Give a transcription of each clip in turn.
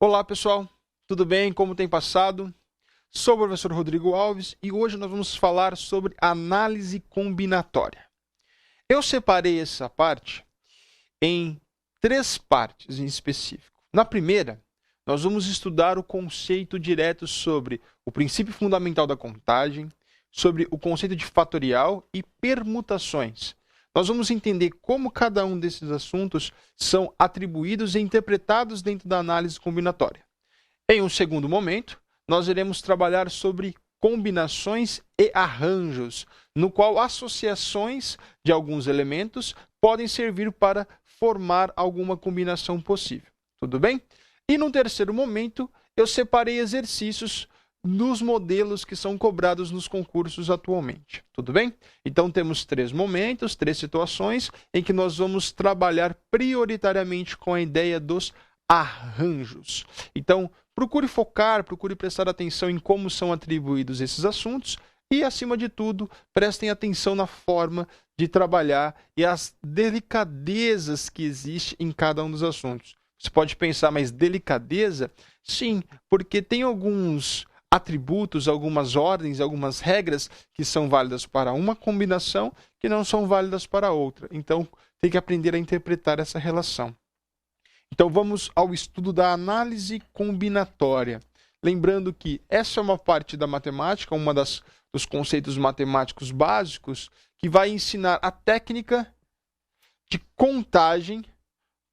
Olá, pessoal. Tudo bem? Como tem passado? Sou o professor Rodrigo Alves e hoje nós vamos falar sobre análise combinatória. Eu separei essa parte em três partes em específico. Na primeira, nós vamos estudar o conceito direto sobre o princípio fundamental da contagem, sobre o conceito de fatorial e permutações. Nós vamos entender como cada um desses assuntos são atribuídos e interpretados dentro da análise combinatória. Em um segundo momento, nós iremos trabalhar sobre combinações e arranjos, no qual associações de alguns elementos podem servir para formar alguma combinação possível. Tudo bem? E no terceiro momento, eu separei exercícios dos modelos que são cobrados nos concursos atualmente. Tudo bem? Então, temos três momentos, três situações em que nós vamos trabalhar prioritariamente com a ideia dos arranjos. Então, procure focar, procure prestar atenção em como são atribuídos esses assuntos e, acima de tudo, prestem atenção na forma de trabalhar e as delicadezas que existem em cada um dos assuntos. Você pode pensar, mas delicadeza? Sim, porque tem alguns atributos, algumas ordens, algumas regras que são válidas para uma combinação que não são válidas para outra. Então, tem que aprender a interpretar essa relação. Então, vamos ao estudo da análise combinatória. Lembrando que essa é uma parte da matemática, dos conceitos matemáticos básicos, que vai ensinar a técnica de contagem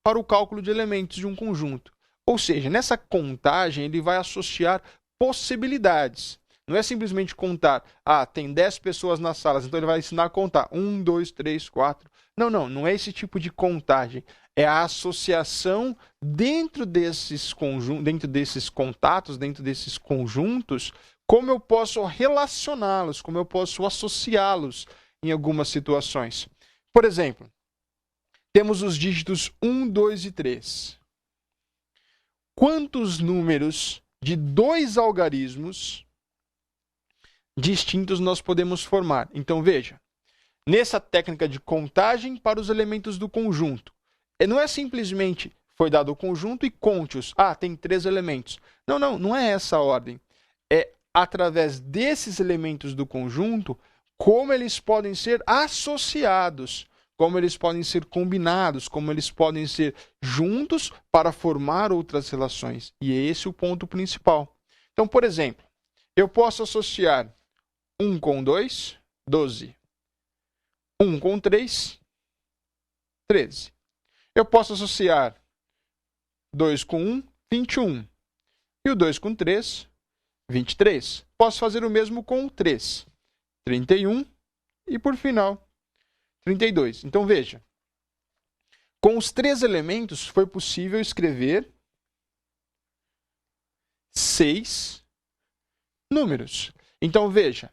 para o cálculo de elementos de um conjunto. Ou seja, nessa contagem, ele vai associar possibilidades. Não é simplesmente contar, tem 10 pessoas nas salas, então ele vai ensinar a contar 1, 2, 3, 4. Não é esse tipo de contagem. É a associação dentro desses contatos, dentro desses conjuntos, como eu posso relacioná-los, como eu posso associá-los em algumas situações. Por exemplo, temos os dígitos 1, 2 e 3. Quantos números de dois algarismos distintos nós podemos formar? Então, veja, nessa técnica de contagem para os elementos do conjunto, não é simplesmente foi dado o conjunto e conte-os. Tem 3 elementos. Não é essa a ordem. É através desses elementos do conjunto, como eles podem ser associados, como eles podem ser combinados, como eles podem ser juntos para formar outras relações. E é esse o ponto principal. Então, por exemplo, eu posso associar 1 com 2, 12. 1 com 3, 13. Eu posso associar 2 com 1, 21. E o 2 com 3, 23. Posso fazer o mesmo com o 3, 31. E, por final, 32. Então, veja. Com os 3 elementos, foi possível escrever 6 números. Então, veja.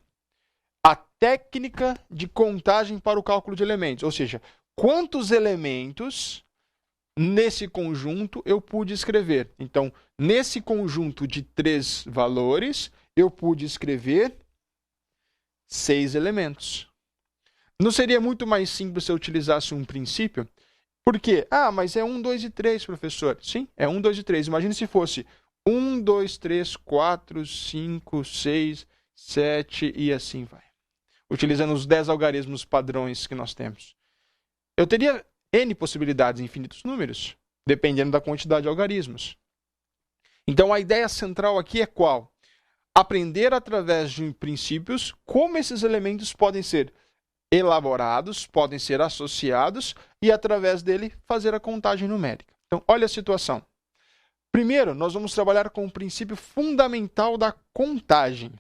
A técnica de contagem para o cálculo de elementos. Ou seja, quantos elementos nesse conjunto eu pude escrever. Então, nesse conjunto de 3 valores, eu pude escrever 6 elementos. Não seria muito mais simples se eu utilizasse um princípio? Por quê? Mas é 1, 2 e 3, professor. Sim, é 1, 2 e 3. Imagine se fosse 1, 2, 3, 4, 5, 6, 7 e assim vai. Utilizando os 10 algarismos padrões que nós temos. Eu teria N possibilidades, infinitos números, dependendo da quantidade de algarismos. Então, a ideia central aqui é qual? Aprender através de princípios como esses elementos podem ser elaborados, podem ser associados e, através dele, fazer a contagem numérica. Então, olha a situação. Primeiro, nós vamos trabalhar com o princípio fundamental da contagem.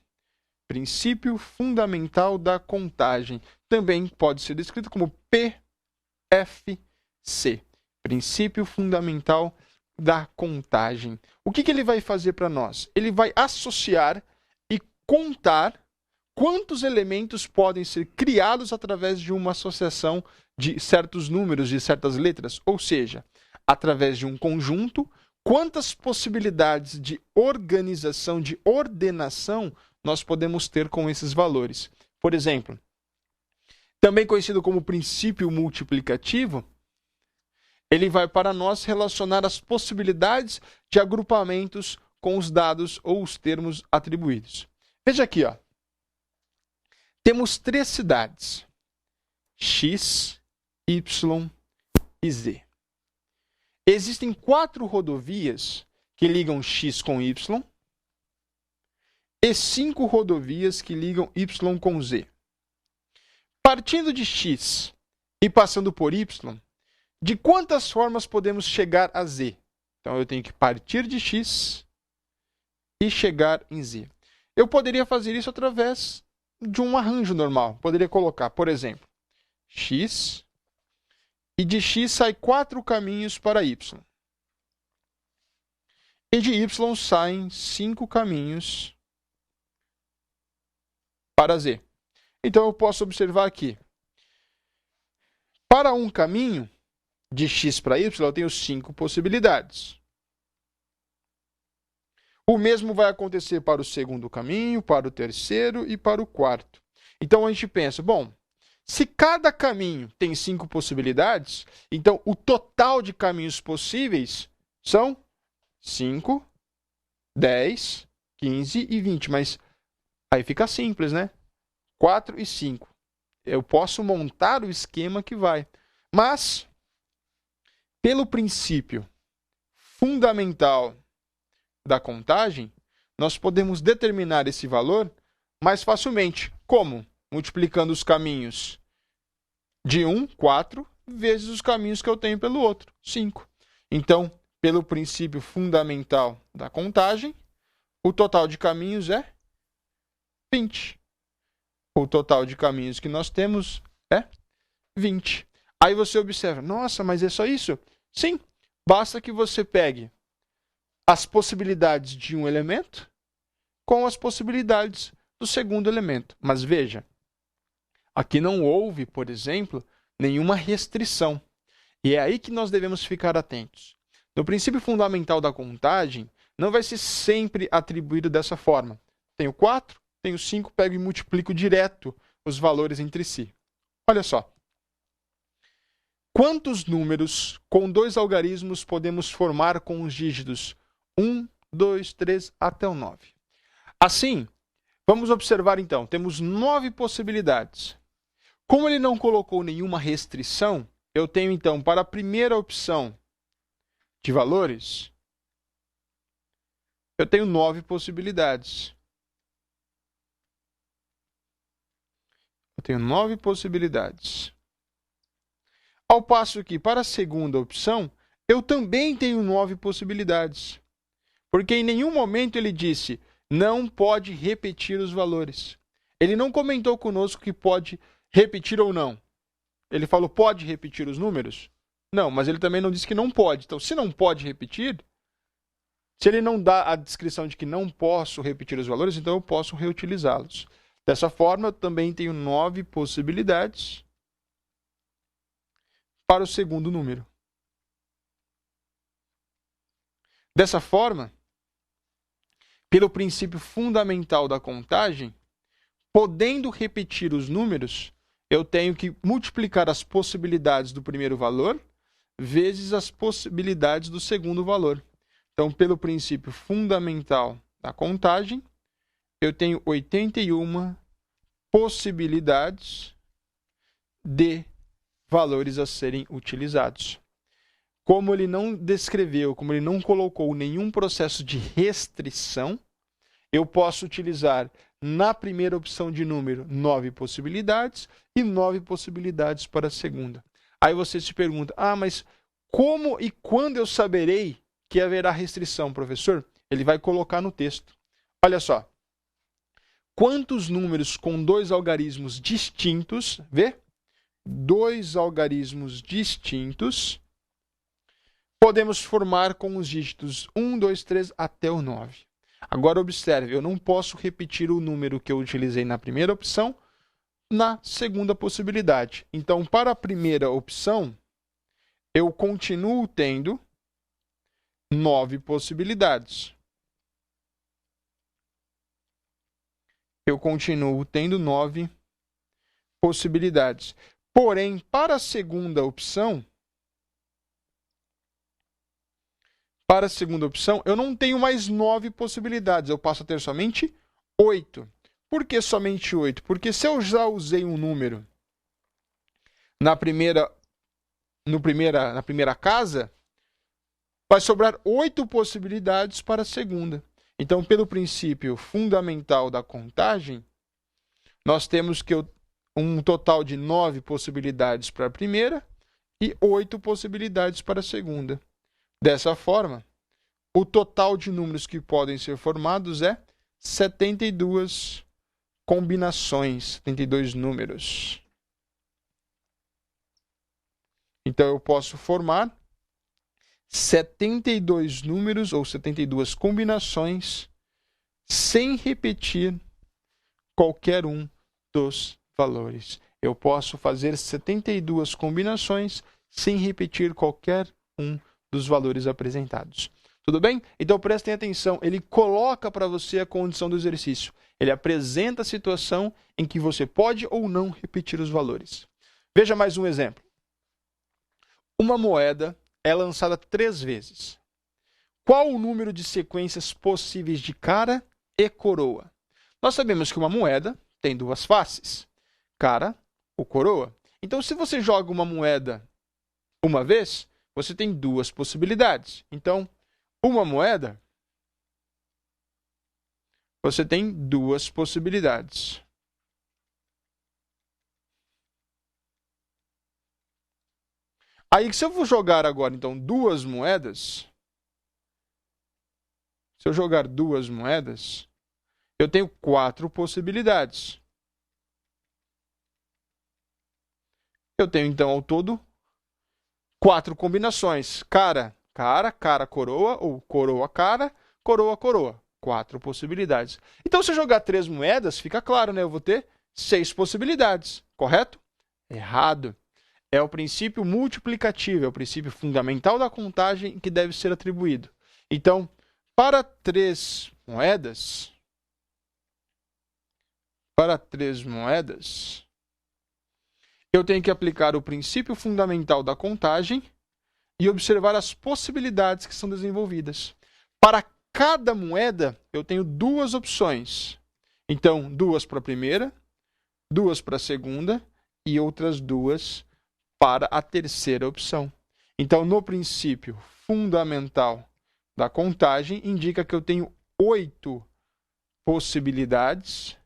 Princípio fundamental da contagem. Também pode ser descrito como PFC. Princípio fundamental da contagem. O que ele vai fazer para nós? Ele vai associar e contar quantos elementos podem ser criados através de uma associação de certos números, de certas letras, ou seja, através de um conjunto, quantas possibilidades de organização, de ordenação nós podemos ter com esses valores. Por exemplo, também conhecido como princípio multiplicativo, ele vai para nós relacionar as possibilidades de agrupamentos com os dados ou os termos atribuídos. Veja aqui, ó. Temos 3 cidades, X, Y e Z. Existem 4 rodovias que ligam X com Y e 5 rodovias que ligam Y com Z. Partindo de X e passando por Y, de quantas formas podemos chegar a Z? Então, eu tenho que partir de X e chegar em Z. Eu poderia fazer isso através de um arranjo normal. Poderia colocar, por exemplo, X, e de X sai 4 caminhos para Y. E de Y saem 5 caminhos para Z. Então, eu posso observar aqui. Para um caminho, de X para Y, eu tenho 5 possibilidades. O mesmo vai acontecer para o segundo caminho, para o terceiro e para o quarto. Então, a gente pensa, bom, se cada caminho tem 5 possibilidades, então o total de caminhos possíveis são 5, 10, 15 e 20. Mas aí fica simples, né? 4 e 5. Eu posso montar o esquema que vai. Mas, pelo princípio fundamental da contagem, nós podemos determinar esse valor mais facilmente. Como? Multiplicando os caminhos de um, 4, vezes os caminhos que eu tenho pelo outro, 5. Então, pelo princípio fundamental da contagem, o total de caminhos é 20. O total de caminhos que nós temos é 20. Aí você observa, nossa, mas é só isso? Sim, basta que você pegue as possibilidades de um elemento com as possibilidades do segundo elemento. Mas veja, aqui não houve, por exemplo, nenhuma restrição. E é aí que nós devemos ficar atentos. No princípio fundamental da contagem, não vai ser sempre atribuído dessa forma. Tenho 4, tenho 5, pego e multiplico direto os valores entre si. Olha só. Quantos números com 2 algarismos podemos formar com os dígitos 1, 2, 3 até o 9? Assim, vamos observar então, temos 9 possibilidades. Como ele não colocou nenhuma restrição, eu tenho então para a primeira opção de valores, eu tenho 9 possibilidades. Eu tenho 9 possibilidades. Ao passo que, para a segunda opção, eu também tenho 9 possibilidades. Porque em nenhum momento ele disse, não pode repetir os valores. Ele não comentou conosco que pode repetir ou não. Ele falou, pode repetir os números? Não, mas ele também não disse que não pode. Então, se não pode repetir, se ele não dá a descrição de que não posso repetir os valores, então eu posso reutilizá-los. Dessa forma, eu também tenho 9 possibilidades para o segundo número. Dessa forma, pelo princípio fundamental da contagem, podendo repetir os números, eu tenho que multiplicar as possibilidades do primeiro valor vezes as possibilidades do segundo valor. Então, pelo princípio fundamental da contagem, eu tenho 81 possibilidades de valores a serem utilizados. Como ele não descreveu, como ele não colocou nenhum processo de restrição, eu posso utilizar na primeira opção de número 9 possibilidades e 9 possibilidades para a segunda. Aí você se pergunta, mas como e quando eu saberei que haverá restrição, professor? Ele vai colocar no texto. Olha só. Quantos números com 2 algarismos distintos, vê? 2 algarismos distintos, podemos formar com os dígitos 1, 2, 3 até o 9. Agora observe, eu não posso repetir o número que eu utilizei na primeira opção na segunda possibilidade. Então, para a primeira opção, eu continuo tendo 9 possibilidades. Eu continuo tendo 9 possibilidades. Porém, para a segunda opção, Para a segunda opção, eu não tenho mais 9 possibilidades, eu passo a ter somente 8. Por que somente 8? Porque se eu já usei um número na primeira casa, vai sobrar 8 possibilidades para a segunda. Então, pelo princípio fundamental da contagem, nós temos que um total de 9 possibilidades para a primeira e 8 possibilidades para a segunda. Dessa forma, o total de números que podem ser formados é 72 combinações, 72 números. Então, eu posso formar 72 números ou 72 combinações sem repetir qualquer um dos valores. Eu posso fazer 72 combinações sem repetir qualquer um dos valores apresentados. Tudo bem? Então prestem atenção, ele coloca para você a condição do exercício. Ele apresenta a situação em que você pode ou não repetir os valores. Veja mais um exemplo. Uma moeda é lançada 3 vezes. Qual o número de sequências possíveis de cara e coroa? Nós sabemos que uma moeda tem 2 faces, cara ou coroa. Então, se você joga uma moeda uma vez, você tem 2 possibilidades. Então, uma moeda, você tem 2 possibilidades. Aí, se eu vou jogar agora, então, 2 moedas, se eu jogar 2 moedas, eu tenho 4 possibilidades. Eu tenho, então, ao todo, 4 combinações. Cara, cara, cara, coroa, ou coroa, cara, coroa, coroa. 4 possibilidades. Então, se eu jogar 3 moedas, fica claro, né? Eu vou ter 6 possibilidades, correto? Errado. É o princípio multiplicativo, é o princípio fundamental da contagem que deve ser atribuído. Então, para 3 moedas, eu tenho que aplicar o princípio fundamental da contagem e observar as possibilidades que são desenvolvidas. Para cada moeda, eu tenho 2 opções. Então, 2 para a primeira, 2 para a segunda e outras 2 para a terceira opção. Então, no princípio fundamental da contagem, indica que eu tenho 8 possibilidades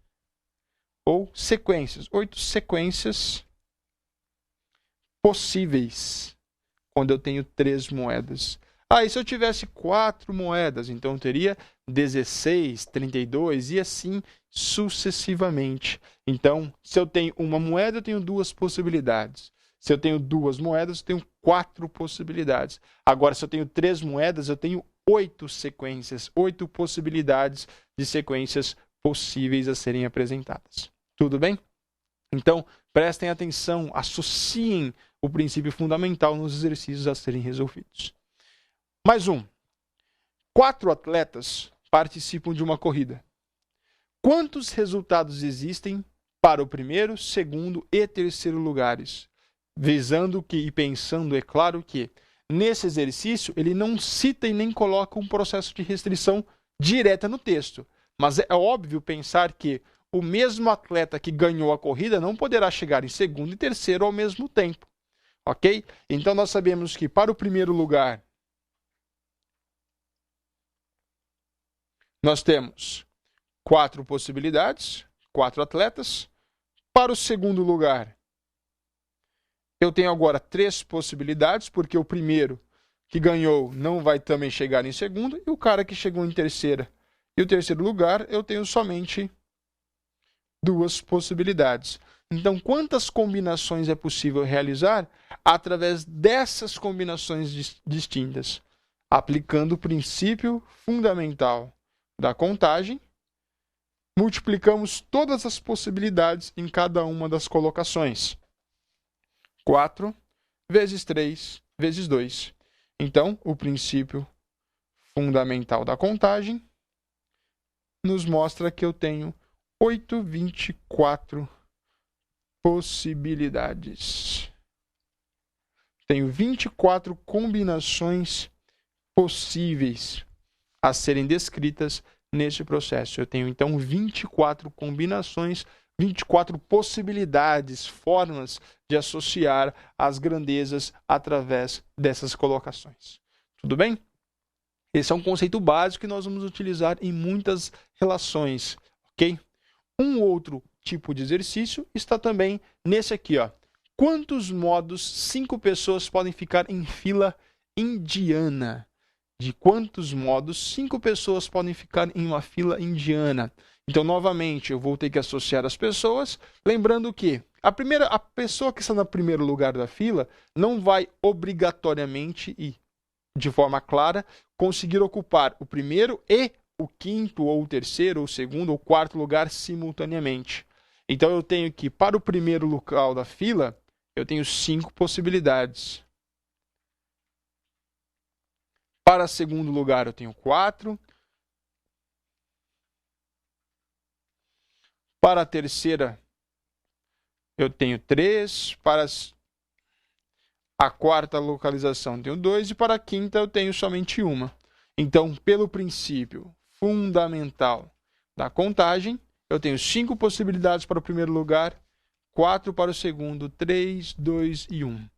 ou sequências, 8 sequências possíveis quando eu tenho 3 moedas. E se eu tivesse 4 moedas, então eu teria 16, 32 e assim sucessivamente. Então, se eu tenho uma moeda, eu tenho 2 possibilidades. Se eu tenho 2 moedas, eu tenho 4 possibilidades. Agora, se eu tenho 3 moedas, eu tenho 8 sequências, 8 possibilidades de sequências possíveis a serem apresentadas. Tudo bem? Então, prestem atenção, associem o princípio fundamental nos exercícios a serem resolvidos. Mais um. 4 atletas participam de uma corrida. Quantos resultados existem para o primeiro, segundo e terceiro lugares? Visando que e pensando, é claro que, nesse exercício, ele não cita e nem coloca um processo de restrição direta no texto. Mas é óbvio pensar que o mesmo atleta que ganhou a corrida não poderá chegar em segundo e terceiro ao mesmo tempo. Ok? Então, nós sabemos que para o primeiro lugar, nós temos 4 possibilidades, 4 atletas. Para o segundo lugar, eu tenho agora 3 possibilidades, porque o primeiro que ganhou não vai também chegar em segundo, e o cara que chegou em terceira e o terceiro lugar, eu tenho somente 2 possibilidades. Então, quantas combinações é possível realizar através dessas combinações distintas? Aplicando o princípio fundamental da contagem, multiplicamos todas as possibilidades em cada uma das colocações. 4 vezes 3 vezes 2. Então, o princípio fundamental da contagem nos mostra que eu tenho 24 possibilidades. Tenho 24 combinações possíveis a serem descritas nesse processo. Eu tenho, então, 24 combinações, 24 possibilidades, formas de associar as grandezas através dessas colocações. Tudo bem? Esse é um conceito básico que nós vamos utilizar em muitas relações, ok? Um outro tipo de exercício está também nesse aqui, ó. Quantos modos 5 pessoas podem ficar em fila indiana? De quantos modos 5 pessoas podem ficar em uma fila indiana? Então, novamente, eu vou ter que associar as pessoas, lembrando que a pessoa que está no primeiro lugar da fila não vai obrigatoriamente e de forma clara conseguir ocupar o primeiro e o quinto, ou o terceiro, ou o segundo, ou o quarto lugar simultaneamente. Então, eu tenho que, para o primeiro local da fila, eu tenho 5 possibilidades. Para o segundo lugar, eu tenho 4. Para a terceira, eu tenho 3. Para a quarta localização, eu tenho 2. E para a quinta, eu tenho somente 1. Então, pelo princípio fundamental da contagem, eu tenho 5 possibilidades para o primeiro lugar, 4 para o segundo, 3, 2 e 1.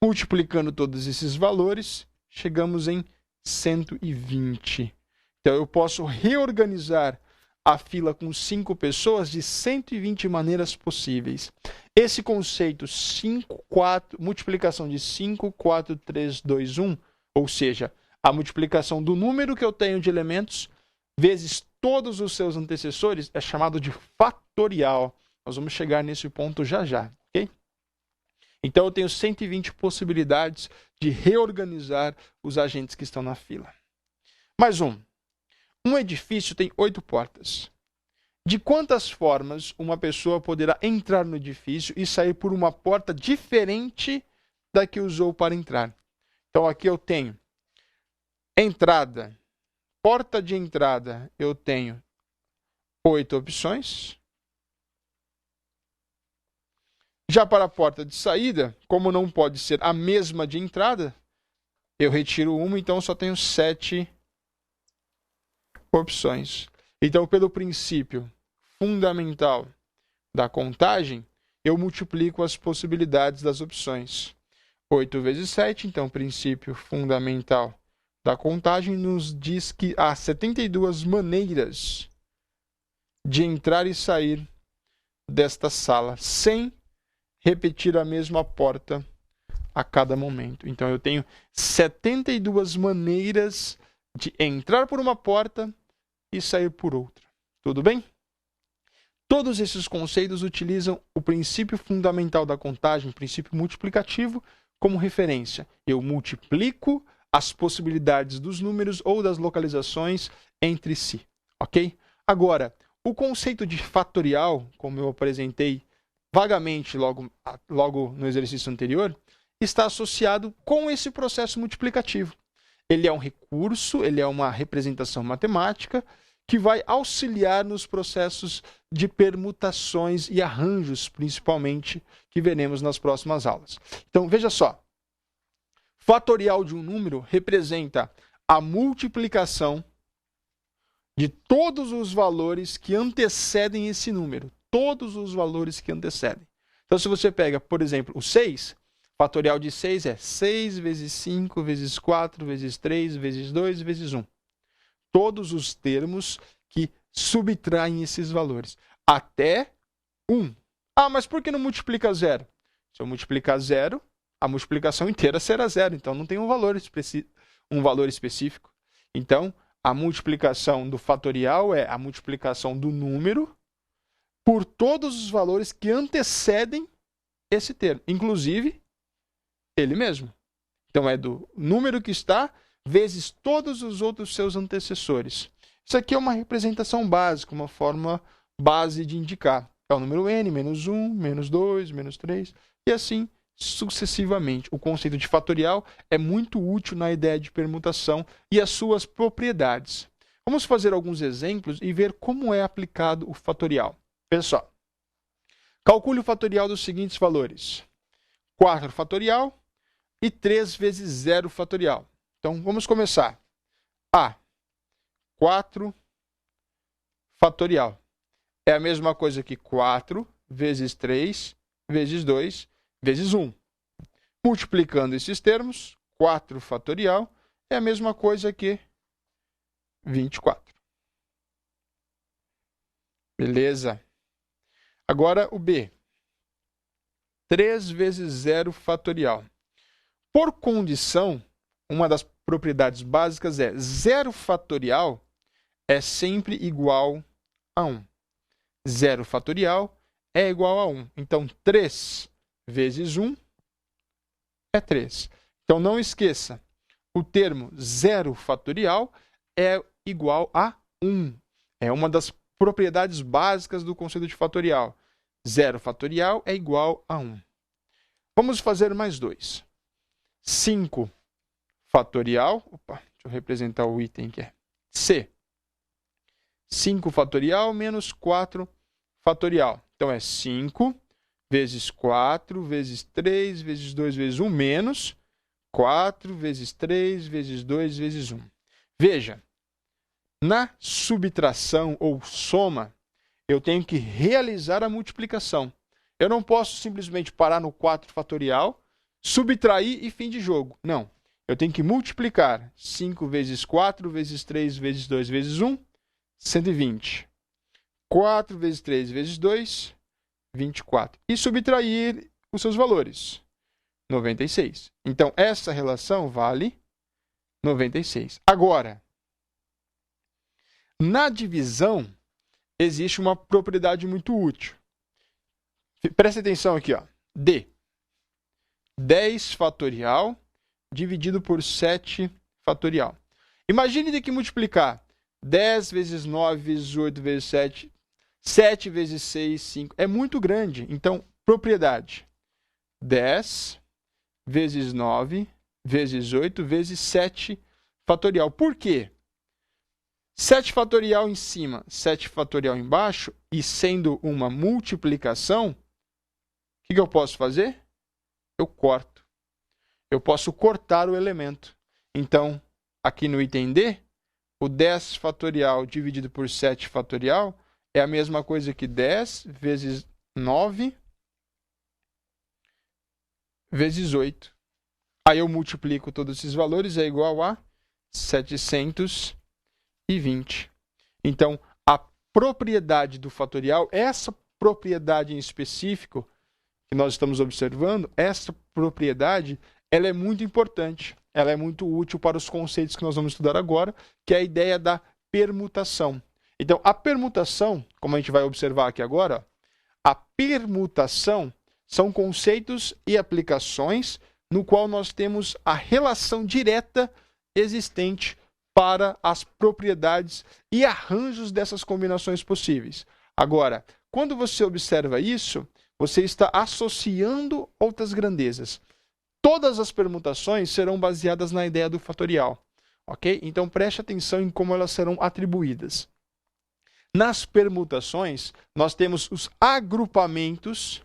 Multiplicando todos esses valores, chegamos em 120. Então, eu posso reorganizar a fila com 5 pessoas de 120 maneiras possíveis. Esse conceito multiplicação de 5, 4, 3, 2, 1, ou seja, a multiplicação do número que eu tenho de elementos vezes todos os seus antecessores, é chamado de fatorial. Nós vamos chegar nesse ponto já já, ok? Então, eu tenho 120 possibilidades de reorganizar os agentes que estão na fila. Mais um. Um edifício tem 8 portas. De quantas formas uma pessoa poderá entrar no edifício e sair por uma porta diferente da que usou para entrar? Então, aqui eu tenho entrada. Porta de entrada, eu tenho 8 opções. Já para a porta de saída, como não pode ser a mesma de entrada, eu retiro uma, então só tenho 7 opções. Então, pelo princípio fundamental da contagem, eu multiplico as possibilidades das opções. 8 vezes 7, então, o princípio fundamental da contagem nos diz que há 72 maneiras de entrar e sair desta sala, sem repetir a mesma porta a cada momento. Então, eu tenho 72 maneiras de entrar por uma porta e sair por outra. Tudo bem? Todos esses conceitos utilizam o princípio fundamental da contagem, o princípio multiplicativo, como referência. Eu multiplico as possibilidades dos números ou das localizações entre si, ok? Agora, o conceito de fatorial, como eu apresentei vagamente logo no exercício anterior, está associado com esse processo multiplicativo. Ele é um recurso, ele é uma representação matemática que vai auxiliar nos processos de permutações e arranjos, principalmente, que veremos nas próximas aulas. Então, veja só. Fatorial de um número representa a multiplicação de todos os valores que antecedem esse número. Todos os valores que antecedem. Então, se você pega, por exemplo, o 6, fatorial de 6 é 6 vezes 5 vezes 4 vezes 3 vezes 2 vezes 1. Todos os termos que subtraem esses valores. Até 1. Ah, mas por que não multiplica 0? Se eu multiplicar 0, a multiplicação inteira será 0. Então, não tem um valor específico. Então, a multiplicação do fatorial é a multiplicação do número por todos os valores que antecedem esse termo. Inclusive, ele mesmo. Então, é do número que está vezes todos os outros seus antecessores. Isso aqui é uma representação básica, uma forma base de indicar. É o número n, menos 1, menos 2, menos 3, e assim sucessivamente. O conceito de fatorial é muito útil na ideia de permutação e as suas propriedades. Vamos fazer alguns exemplos e ver como é aplicado o fatorial. Pessoal, calcule o fatorial dos seguintes valores. 4 fatorial e 3 vezes 0 fatorial. Então, vamos começar. A, 4 fatorial. É a mesma coisa que 4 vezes 3 vezes 2 vezes 1. Multiplicando esses termos, 4 fatorial é a mesma coisa que 24. Beleza? Agora o B. 3 vezes 0 fatorial. Por condição, uma das propriedades básicas é 0 fatorial é sempre igual a 1. 0 fatorial é igual a 1. Então, 3 vezes 1 é 3. Então, não esqueça, o termo 0 fatorial é igual a 1. É uma das propriedades básicas do conceito de fatorial. 0 fatorial é igual a 1. Vamos fazer mais 2. 5 fatorial. Opa, deixa eu representar o item que é C. 5 fatorial menos 4 fatorial. Então, é 5 vezes 4 vezes 3 vezes 2 vezes 1 menos 4 vezes 3 vezes 2 vezes 1. Veja, na subtração ou soma, eu tenho que realizar a multiplicação. Eu não posso simplesmente parar no 4 fatorial, subtrair e fim de jogo. Não. Eu tenho que multiplicar 5 vezes 4 vezes 3 vezes 2 vezes 1, 120. 4 vezes 3 vezes 2, 24. E subtrair os seus valores, 96. Então, essa relação vale 96. Agora, na divisão, existe uma propriedade muito útil. Preste atenção aqui, ó. D. 10 fatorial dividido por 7 fatorial. Imagine ter que multiplicar 10 vezes 9 vezes 8 vezes 7, 7 vezes 6, 5. É muito grande. Então, propriedade. 10 vezes 9 vezes 8 vezes 7 fatorial. Por quê? 7 fatorial em cima, 7 fatorial embaixo, e sendo uma multiplicação, o que eu posso fazer? Eu corto. Eu posso cortar o elemento. Então, aqui no item D, o 10 fatorial dividido por 7 fatorial é a mesma coisa que 10 vezes 9 vezes 8. Aí eu multiplico todos esses valores, é igual a 720. Então, a propriedade do fatorial, essa propriedade em específico que nós estamos observando, essa propriedade, ela é muito importante. Ela é muito útil para os conceitos que nós vamos estudar agora, que é a ideia da permutação. Então, a permutação, como a gente vai observar aqui agora, a permutação são conceitos e aplicações no qual nós temos a relação direta existente para as propriedades e arranjos dessas combinações possíveis. Agora, quando você observa isso, você está associando outras grandezas. Todas as permutações serão baseadas na ideia do fatorial, ok? Então, preste atenção em como elas serão atribuídas. Nas permutações, nós temos os agrupamentos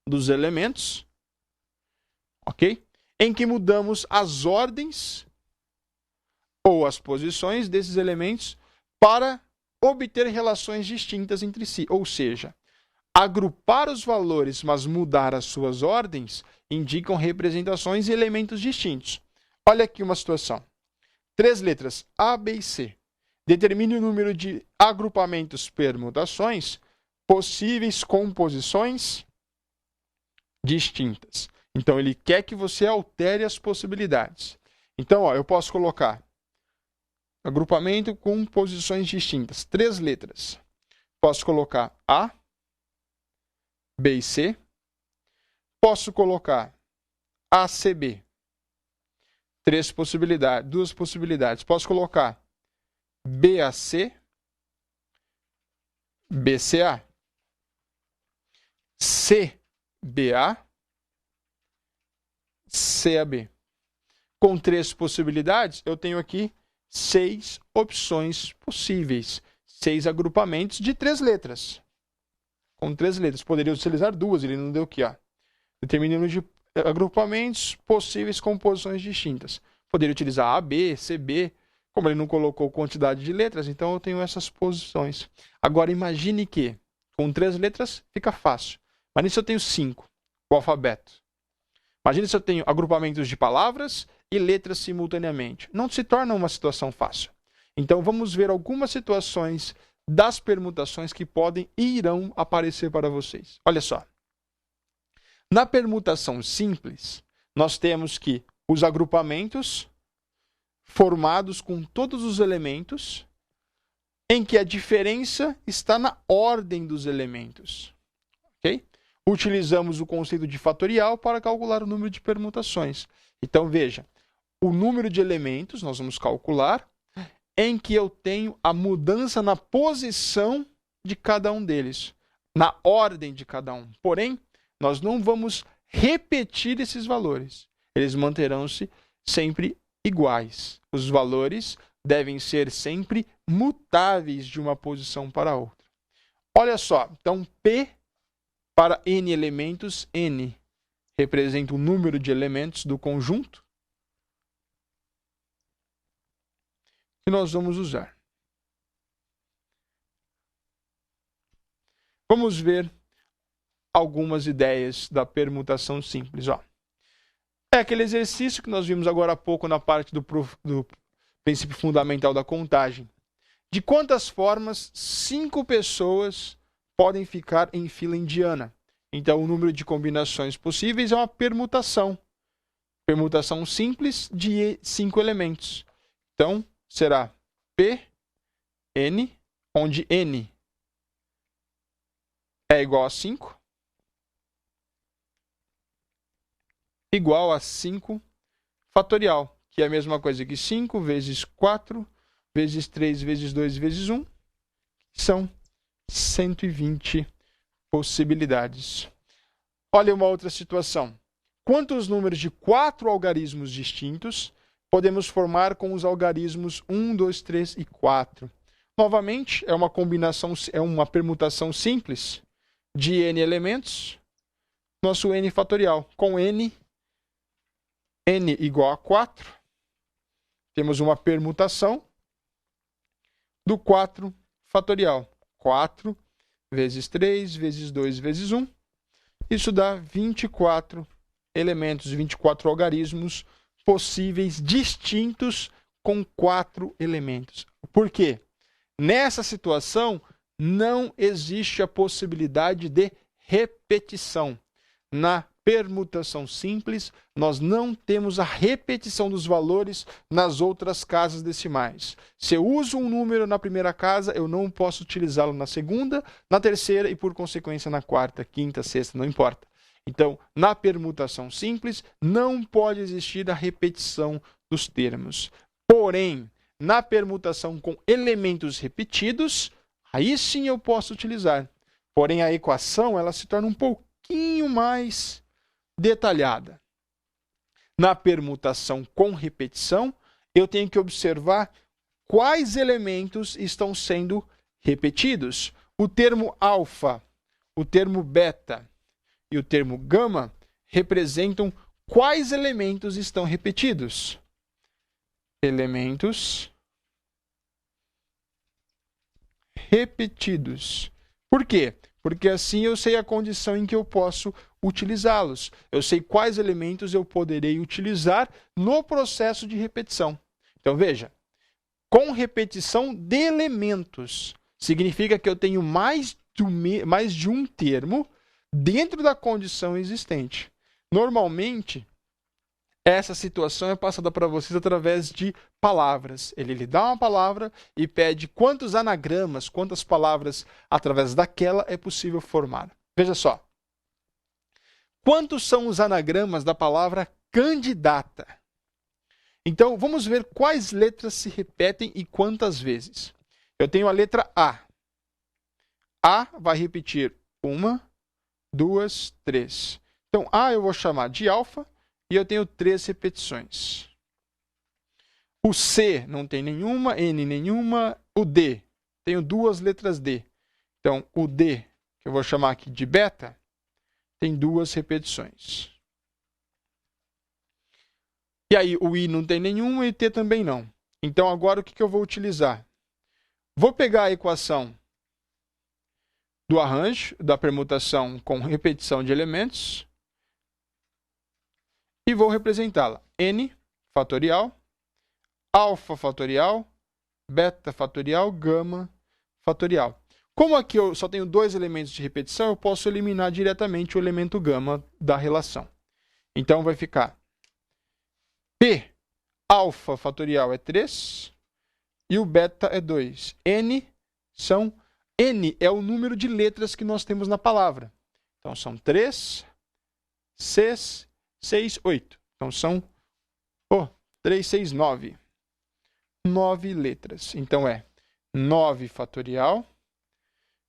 dos elementos, ok? Em que mudamos as ordens ou as posições desses elementos para obter relações distintas entre si. Ou seja, agrupar os valores, mas mudar as suas ordens, indicam representações e elementos distintos. Olha aqui uma situação. 3 letras A, B e C. Determine o número de agrupamentos permutações possíveis composições distintas. Então, ele quer que você altere as possibilidades. Então, ó, eu posso colocar agrupamento com posições distintas. 3 letras. Posso colocar A, B e C. Posso colocar ACB. 2 possibilidades. Posso colocar BAC, BCA, CBA, CAB. Com 3 possibilidades, eu tenho aqui 6 opções possíveis. 6 agrupamentos de 3 letras. Com 3 letras. Poderia utilizar 2, ele não deu aqui, ó. Determine o número de agrupamentos possíveis com posições distintas. Poderia utilizar A, B, C, B. Como ele não colocou quantidade de letras, então eu tenho essas posições. Agora, imagine que com 3 letras fica fácil. Imagine se eu tenho 5, o alfabeto. Imagine se eu tenho agrupamentos de palavras e letras simultaneamente. Não se torna uma situação fácil. Então, vamos ver algumas situações das permutações que podem e irão aparecer para vocês. Olha só. Na permutação simples, nós temos que os agrupamentos formados com todos os elementos, em que a diferença está na ordem dos elementos. Okay? Utilizamos o conceito de fatorial para calcular o número de permutações. Então, veja, o número de elementos nós vamos calcular em que eu tenho a mudança na posição de cada um deles, na ordem de cada um. Porém, nós não vamos repetir esses valores. Eles manterão-se sempre iguais. Os valores devem ser sempre mutáveis de uma posição para outra. Olha só, então P para N elementos, N representa o número de elementos do conjunto que nós vamos usar. Vamos ver algumas ideias da permutação simples. Ó. É aquele exercício que nós vimos agora há pouco na parte do princípio fundamental da contagem. De quantas formas 5 pessoas podem ficar em fila indiana? Então, o número de combinações possíveis é uma permutação. Permutação simples de 5 elementos. Então, será P, N, onde N é igual a 5, igual a 5 fatorial, que é a mesma coisa que 5 vezes 4, vezes 3, vezes 2, vezes 1, são 120 possibilidades. Olha uma outra situação. Quantos números de 4 algarismos distintos podemos formar com os algarismos 1, 2, 3 e 4? Novamente, é uma combinação, é uma permutação simples de n elementos, nosso n fatorial. Com n igual a 4, temos uma permutação do 4 fatorial. 4 vezes 3, vezes 2, vezes 1. Isso dá 24 elementos, 24 algarismos possíveis, distintos, com 4 elementos. Por quê? Nessa situação, não existe a possibilidade de repetição. Na permutação simples, nós não temos a repetição dos valores nas outras casas decimais. Se eu uso um número na primeira casa, eu não posso utilizá-lo na segunda, na terceira e, por consequência, na quarta, quinta, sexta, não importa. Então, na permutação simples, não pode existir a repetição dos termos. Porém, na permutação com elementos repetidos, aí sim eu posso utilizar. Porém, a equação ela se torna um pouquinho mais detalhada. Na permutação com repetição, eu tenho que observar quais elementos estão sendo repetidos. O termo alfa, o termo beta e o termo gama representam quais elementos estão repetidos. Elementos repetidos. Por quê? Porque assim eu sei a condição em que eu posso utilizá-los. Eu sei quais elementos eu poderei utilizar no processo de repetição. Então, veja, com repetição de elementos, significa que eu tenho mais de um termo dentro da condição existente. Normalmente, essa situação é passada para vocês através de palavras. Ele lhe dá uma palavra e pede quantos anagramas, quantas palavras através daquela é possível formar. Veja só. Quantos são os anagramas da palavra candidata? Então, vamos ver quais letras se repetem e quantas vezes. Eu tenho a letra A. A vai repetir 1, 2, 3. Então, A eu vou chamar de alfa e eu tenho 3 repetições. O C não tem nenhuma, N nenhuma. O D, tenho 2 letras D. Então, o D, que eu vou chamar aqui de beta, tem 2 repetições. E aí o I não tem nenhum e T também não. Então agora o que eu vou utilizar? Vou pegar a equação do arranjo, da permutação com repetição de elementos, e vou representá-la. N fatorial, alfa fatorial, beta fatorial, gama fatorial. Como aqui eu só tenho dois elementos de repetição, eu posso eliminar diretamente o elemento gama da relação. Então vai ficar P alfa fatorial é 3 e o beta é 2. N é o número de letras que nós temos na palavra. Então são 3, 6, 8. Então são 3, 6, 9. 9 letras. Então é 9 fatorial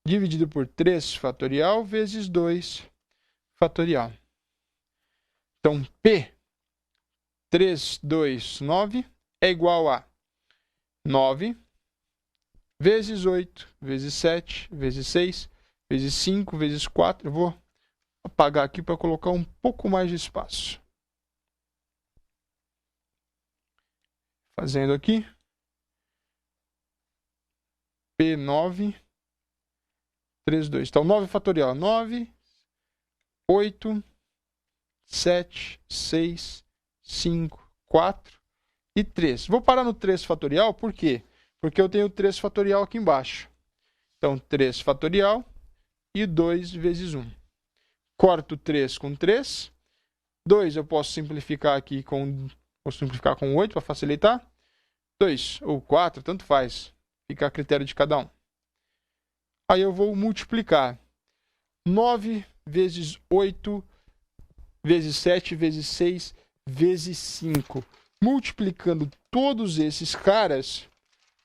dividido por 3 fatorial vezes 2 fatorial. Então, P 3, 2, 9 é igual a 9 vezes 8, vezes 7, vezes 6, vezes 5, vezes 4. Eu vou apagar aqui para colocar um pouco mais de espaço. Fazendo aqui. P9, 3, 2. Então, 9 fatorial. 9, 8, 7, 6, 5, 4 e 3. Vou parar no 3 fatorial, por quê? Porque eu tenho 3 fatorial aqui embaixo. Então, 3 fatorial e 2 vezes 1. Corto 3 com 3. 2 eu posso simplificar aqui com 8 para facilitar. 2 ou 4, tanto faz. Fica a critério de cada um. Aí eu vou multiplicar 9 vezes 8 vezes 7 vezes 6 vezes 5. Multiplicando todos esses caras,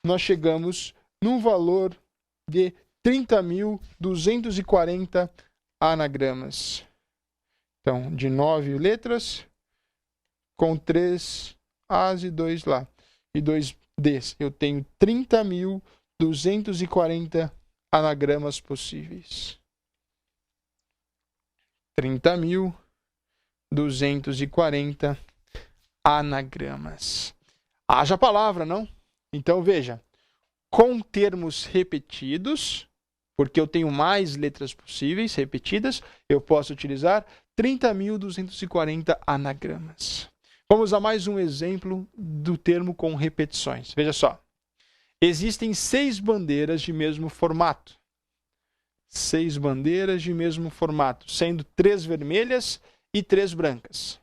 nós chegamos num valor de 30.240 anagramas. Então, de 9 letras, com 3 As e 2 lá. E 2 Ds. Eu tenho 30.240 anagramas possíveis. 30.240 anagramas. Haja palavra, não? Então, veja. Com termos repetidos, porque eu tenho mais letras possíveis repetidas, eu posso utilizar 30.240 anagramas. Vamos a mais um exemplo do termo com repetições. Veja só. Existem 6 bandeiras de mesmo formato. 6 bandeiras de mesmo formato, sendo 3 vermelhas e 3 brancas.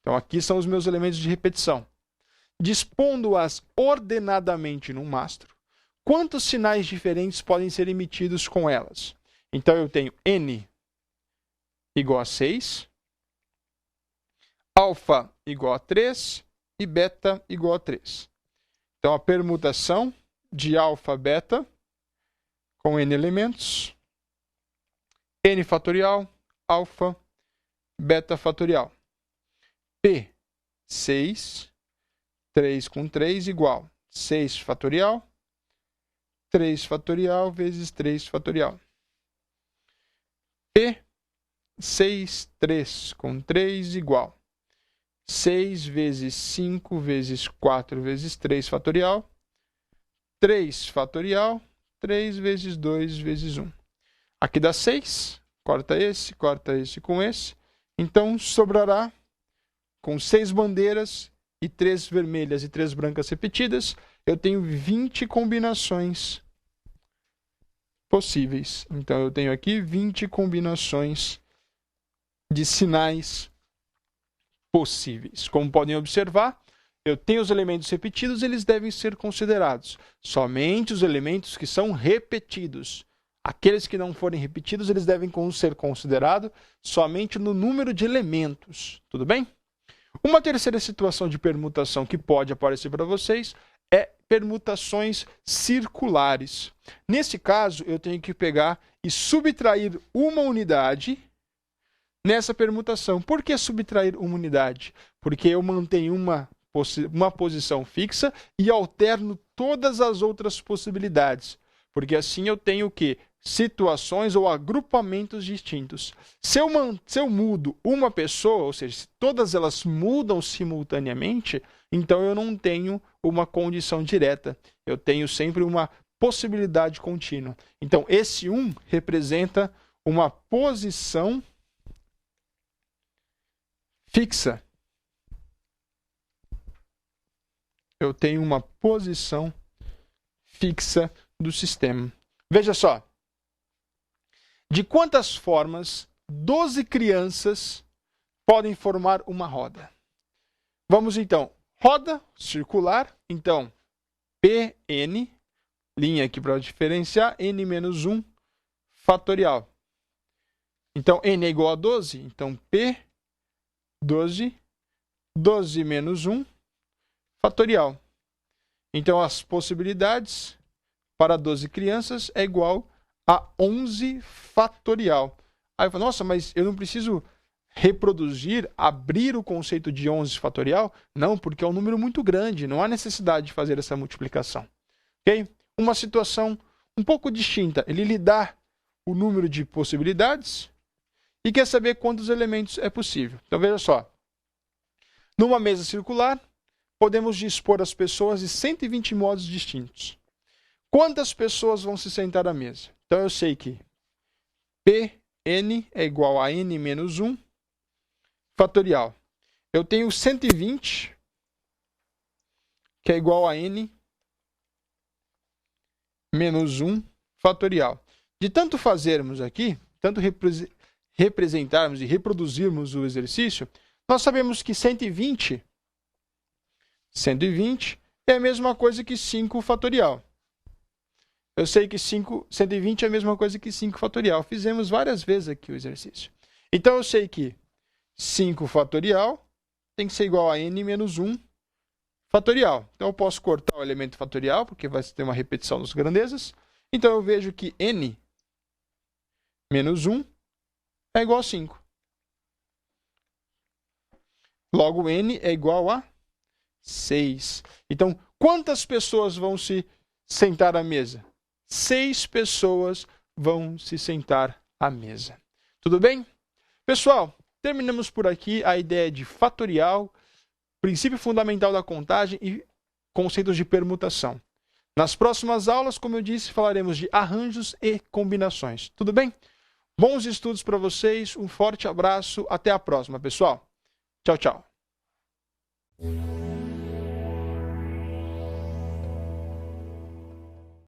Então, aqui são os meus elementos de repetição. Dispondo-as ordenadamente num mastro, quantos sinais diferentes podem ser emitidos com elas? Então, eu tenho N igual a 6, alfa igual a 3 e beta igual a 3. Então, a permutação de alfa, beta, com N elementos, N fatorial, alfa, beta fatorial. P, 6, 3 com 3 igual 6 fatorial, 3 fatorial vezes 3 fatorial. P, 6, 3 com 3 igual 6 vezes 5 vezes 4 vezes 3 fatorial, 3 fatorial, 3 vezes 2 vezes 1. Aqui dá 6, corta esse com esse. Então, sobrará, com 6 bandeiras e 3 vermelhas e 3 brancas repetidas, eu tenho 20 combinações possíveis. Então, eu tenho aqui 20 combinações de sinais possíveis. Como podem observar, eu tenho os elementos repetidos, eles devem ser considerados. Somente os elementos que são repetidos. Aqueles que não forem repetidos, eles devem ser considerados somente no número de elementos. Tudo bem? Uma terceira situação de permutação que pode aparecer para vocês é permutações circulares. Nesse caso, eu tenho que pegar e subtrair uma unidade nessa permutação. Por que subtrair uma unidade? Porque eu mantenho uma posição fixa e alterno todas as outras possibilidades. Porque assim eu tenho o quê? situações ou agrupamentos distintos. Se eu mudo uma pessoa, ou seja, se todas elas mudam simultaneamente, então eu não tenho uma condição direta. Eu tenho sempre uma possibilidade contínua. Então, esse 1 representa uma posição fixa. Eu tenho uma posição fixa do sistema. Veja só. De quantas formas 12 crianças podem formar uma roda? Vamos então. Roda circular. Então, Pn, linha aqui para diferenciar, n menos 1 fatorial. Então, n é igual a 12. Então, P, 12, 12 menos 1 fatorial. Então, as possibilidades para 12 crianças é igual a 11 fatorial. Aí eu falo, nossa, mas eu não preciso reproduzir, abrir o conceito de 11 fatorial? Não, porque é um número muito grande, não há necessidade de fazer essa multiplicação. Ok? Uma situação um pouco distinta. Ele lhe dá o número de possibilidades e quer saber quantos elementos é possível. Então, veja só. Numa mesa circular, podemos dispor as pessoas de 120 modos distintos. Quantas pessoas vão se sentar à mesa? Então, eu sei que Pn é igual a n menos 1 fatorial. Eu tenho 120, que é igual a n menos 1 fatorial. De tanto fazermos aqui, tanto representarmos e reproduzirmos o exercício, nós sabemos que 120 é a mesma coisa que 5 fatorial. Eu sei que 120 é a mesma coisa que 5 fatorial. Fizemos várias vezes aqui o exercício. Então, eu sei que 5 fatorial tem que ser igual a n menos 1 fatorial. Então, eu posso cortar o elemento fatorial, porque vai ter uma repetição das grandezas. Então, eu vejo que n menos 1 é igual a 5. Logo, n é igual a 6. Então, quantas pessoas vão se sentar à mesa? 6 pessoas vão se sentar à mesa. Tudo bem? Pessoal, terminamos por aqui a ideia de fatorial, princípio fundamental da contagem e conceitos de permutação. Nas próximas aulas, como eu disse, falaremos de arranjos e combinações. Tudo bem? Bons estudos para vocês, um forte abraço, até a próxima, pessoal. Tchau, tchau.